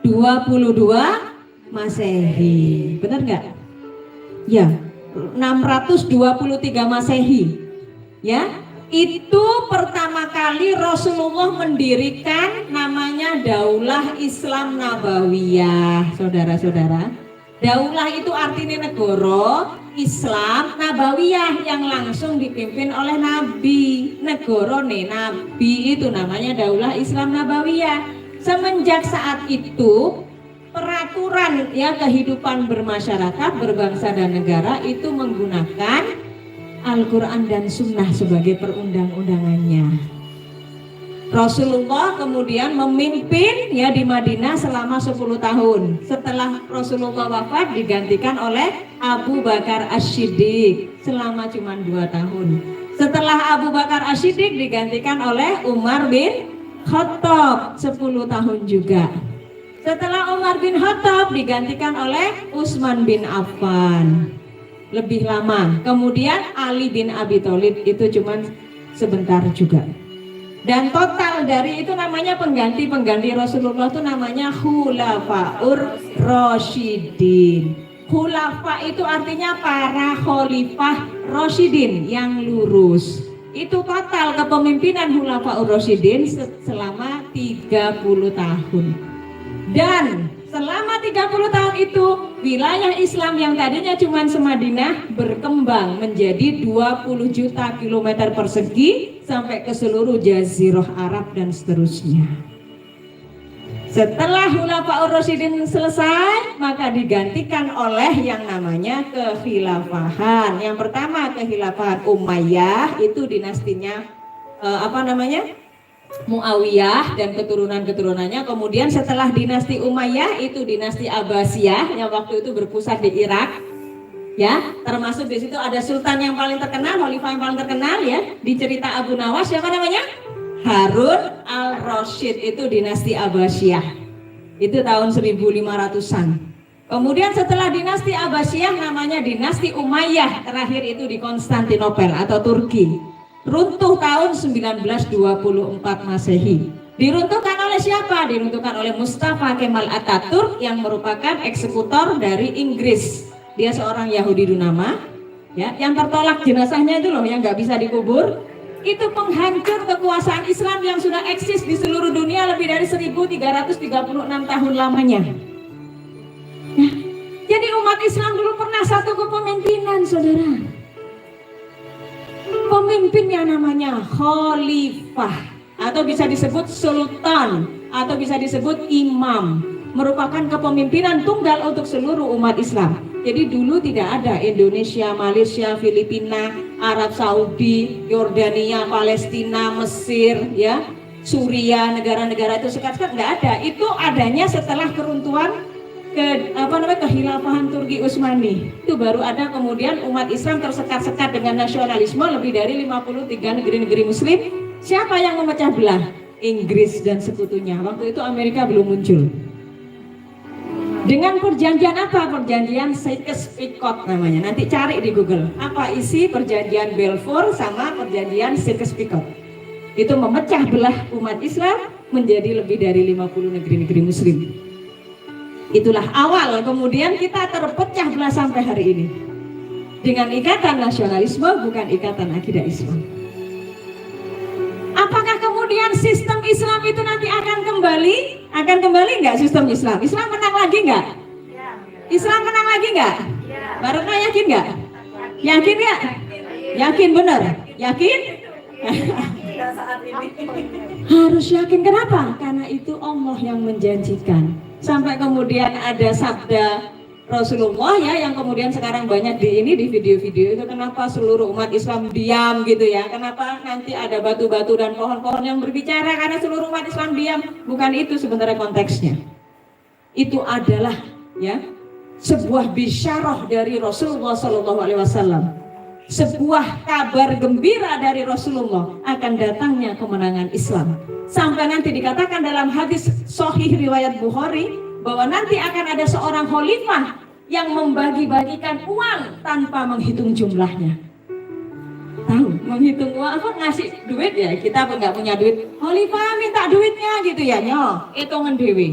22 Masehi. Benar nggak? Ya, 623 Masehi. Ya, itu pertama kali Rasulullah mendirikan namanya Daulah Islam Nabawiyah, saudara-saudara. Daulah itu artinya negara Islam Nabawiyah yang langsung dipimpin oleh Nabi. Negara nih, Nabi itu namanya Daulah Islam Nabawiyah. Semenjak saat itu peraturan ya kehidupan bermasyarakat, berbangsa dan negara itu menggunakan Al-Quran dan Sunnah sebagai perundang-undangannya. Rasulullah kemudian memimpin ya di Madinah selama 10 tahun. Setelah Rasulullah wafat digantikan oleh Abu Bakar As-Siddiq selama cuma 2 tahun. Setelah Abu Bakar As-Siddiq digantikan oleh Umar bin Khattab 10 tahun juga. Setelah Umar bin Khattab digantikan oleh Utsman bin Affan, lebih lama. Kemudian Ali bin Abi Thalib itu cuma sebentar juga. Dan total dari itu namanya pengganti Rasulullah itu namanya Khulafaur Rasyidin. Khulafa itu artinya para khalifah Rasyidin yang lurus. Itu total kepemimpinan Khulafaur Rasyidin selama 30 tahun. Dan selama 30 tahun itu wilayah Islam yang tadinya cuma semadinah berkembang menjadi 20 juta kilometer persegi sampai ke seluruh Jazirah Arab dan seterusnya. Setelah Khulafaur Rasyidin selesai, maka digantikan oleh yang namanya kekhilafahan. Yang pertama kekhilafahan Umayyah, itu dinastinya Muawiyah dan keturunan-keturunannya. Kemudian setelah dinasti Umayyah itu dinasti Abbasiyah yang waktu itu berpusat di Irak. Ya, termasuk di situ ada sultan yang paling terkenal, khalifah yang paling terkenal ya di cerita Abu Nawas, siapa namanya? Harun al-Rasyid, itu dinasti Abbasiyah. Itu tahun 1500-an. Kemudian setelah dinasti Abbasiyah namanya dinasti Umayyah, terakhir itu di Konstantinopel atau Turki. Runtuh tahun 1924 Masehi. Diruntuhkan oleh siapa? Diruntuhkan oleh Mustafa Kemal Atatürk yang merupakan eksekutor dari Inggris. Dia seorang Yahudi Dunama, ya, yang tertolak jenazahnya itu loh, yang nggak bisa dikubur. Itu penghancur kekuasaan Islam yang sudah eksis di seluruh dunia lebih dari 1336 tahun lamanya. Ya, jadi umat Islam dulu pernah satu kepemimpinan, saudara. Pemimpinnya namanya khalifah atau bisa disebut sultan atau bisa disebut imam, merupakan kepemimpinan tunggal untuk seluruh umat Islam. Jadi dulu tidak ada Indonesia, Malaysia, Filipina, Arab Saudi, Yordania, Palestina, Mesir, ya, Suriah, negara-negara itu sekat-sekat nggak ada. Itu adanya setelah keruntuhan kekhilafahan Turki Utsmani. Itu baru ada, kemudian umat Islam tersekat-sekat dengan nasionalisme lebih dari 53 negeri-negeri muslim. Siapa yang memecah belah? Inggris dan sekutunya. Waktu itu Amerika belum muncul. Dengan perjanjian apa? Perjanjian Sykes-Picot namanya. Nanti cari di Google. Apa isi perjanjian Balfour sama perjanjian Sykes-Picot. Itu memecah belah umat Islam menjadi lebih dari 50 negeri-negeri muslim. Itulah awal, kemudian kita terpecah belah sampai hari ini dengan ikatan nasionalisme, bukan ikatan akidah Islam. Apakah kemudian sistem Islam itu nanti akan kembali? Akan kembali nggak sistem Islam? Islam menang lagi nggak? Islam menang lagi nggak? Baratna yakin nggak? Yakin nggak? Yakin bener? Yakin? Harus yakin. Kenapa? Karena itu Allah yang menjanjikan. Sampai kemudian ada sabda Rasulullah ya yang kemudian sekarang banyak di video-video itu, kenapa seluruh umat Islam diam gitu ya, kenapa nanti ada batu-batu dan pohon-pohon yang berbicara karena seluruh umat Islam diam. Bukan itu sebenarnya konteksnya. Itu adalah ya sebuah bisyarah dari Rasulullah SAW, sebuah kabar gembira dari Rasulullah akan datangnya kemenangan Islam. Sampai nanti dikatakan dalam hadis sahih riwayat Bukhari bahwa nanti akan ada seorang khalifah yang membagi-bagikan uang tanpa menghitung jumlahnya. Tahu menghitung uang apa? Ngasih duit ya, kita nggak punya duit, khalifah minta duitnya gitu ya, hitungan dewi.